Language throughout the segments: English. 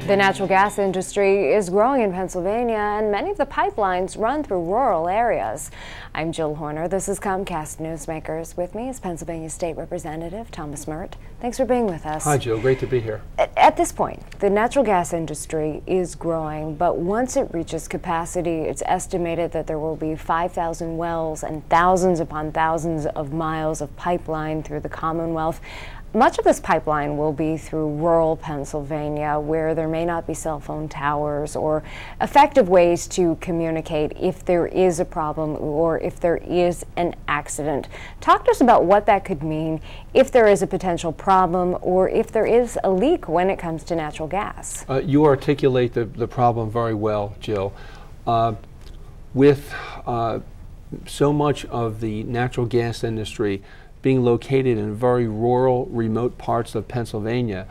The natural gas industry is growing in Pennsylvania, and many of the pipelines run through rural areas. I'm Jill Horner. This is Comcast Newsmakers. With me is Pennsylvania State Representative Thomas Murt. Thanks for being with us. Hi, Jill. Great to be here. At this point, the natural gas industry is growing, but once it reaches capacity, it's estimated that there will be 5,000 wells and thousands upon thousands of miles of pipeline through the Commonwealth. Much of this pipeline will be through rural Pennsylvania, where there may not be cell phone towers or effective ways to communicate if there is a problem or if there is an accident. Talk to us about what that could mean if there is a potential problem or if there is a leak when it comes to natural gas. You articulate the problem very well, Jill. With so much of the natural gas industry being located in very rural, remote parts of Pennsylvania,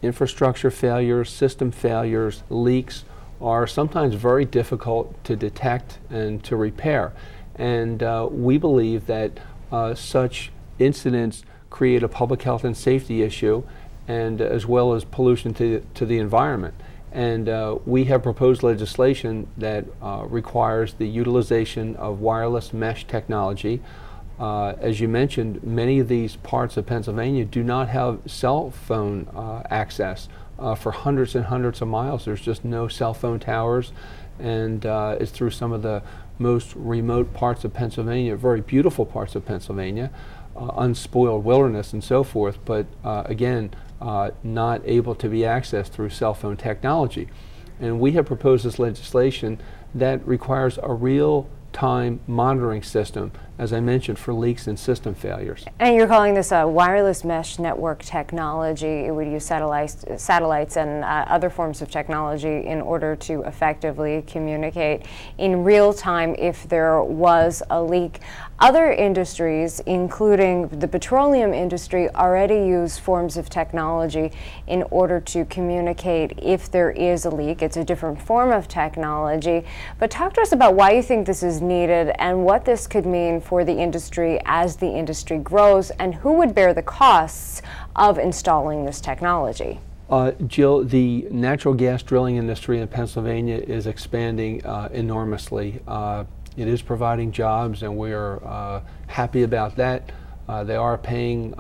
infrastructure failures, system failures, leaks are sometimes very difficult to detect and to repair. And we believe that such incidents create a public health and safety issue, and as well as pollution to the environment. And we have proposed legislation that requires the utilization of wireless mesh technology. As you mentioned, many of these parts of Pennsylvania do not have cell phone access. For hundreds and hundreds of miles, there's just no cell phone towers, and it's through some of the most remote parts of Pennsylvania, very beautiful parts of Pennsylvania, unspoiled wilderness and so forth, but again, not able to be accessed through cell phone technology. And we have proposed this legislation that requires a real-time monitoring system, as I mentioned, for leaks and system failures. And you're calling this a wireless mesh network technology. It would use satellites and other forms of technology in order to effectively communicate in real time if there was a leak. Other industries, including the petroleum industry, already use forms of technology in order to communicate if there is a leak. It's a different form of technology. But talk to us about why you think this is needed and what this could mean for the industry as the industry grows, and who would bear the costs of installing this technology? Jill, the natural gas drilling industry in Pennsylvania is expanding enormously. It is providing jobs, and we are happy about that. They are paying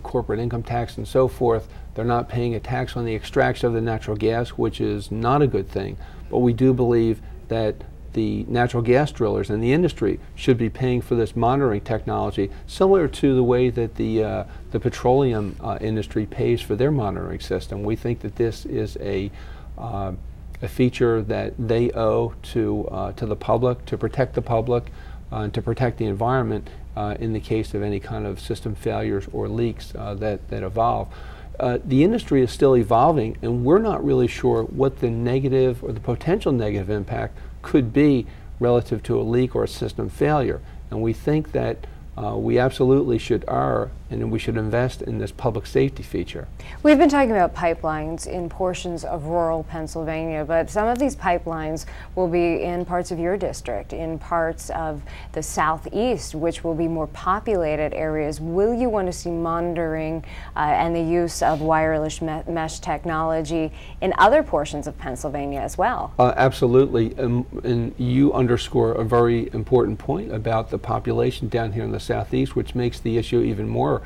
corporate income tax and so forth. They're not paying a tax on the extraction of the natural gas, which is not a good thing. But we do believe that the natural gas drillers and the industry should be paying for this monitoring technology, similar to the way that the petroleum industry pays for their monitoring system. We think that this is a feature that they owe to the public, to protect the public, and to protect the environment in the case of any kind of system failures or leaks that evolve. The industry is still evolving, and we're not really sure what the negative or the potential negative impact could be relative to a leak or a system failure. And we think that we absolutely should and we should invest in this public safety feature. We've been talking about pipelines in portions of rural Pennsylvania, but some of these pipelines will be in parts of your district, in parts of the southeast, which will be more populated areas. Will you want to see monitoring and the use of wireless mesh technology in other portions of Pennsylvania as well? Absolutely, and you underscore a very important point about the population down here in the southeast, which makes the issue even more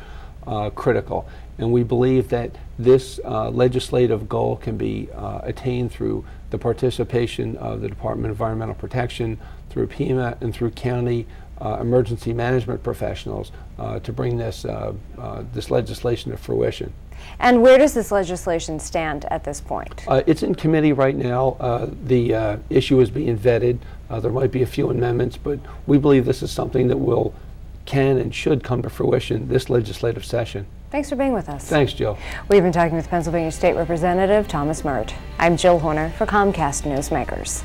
critical. And we believe that this legislative goal can be attained through the participation of the Department of Environmental Protection, through PEMA, and through county emergency management professionals to bring this legislation to fruition. And where does this legislation stand at this point? It's in committee right now. The issue is being vetted. There might be a few amendments, but we believe this is something that can and should come to fruition this legislative session. Thanks for being with us. Thanks, Jill. We've been talking with Pennsylvania State Representative Thomas Murt. I'm Jill Horner for Comcast Newsmakers.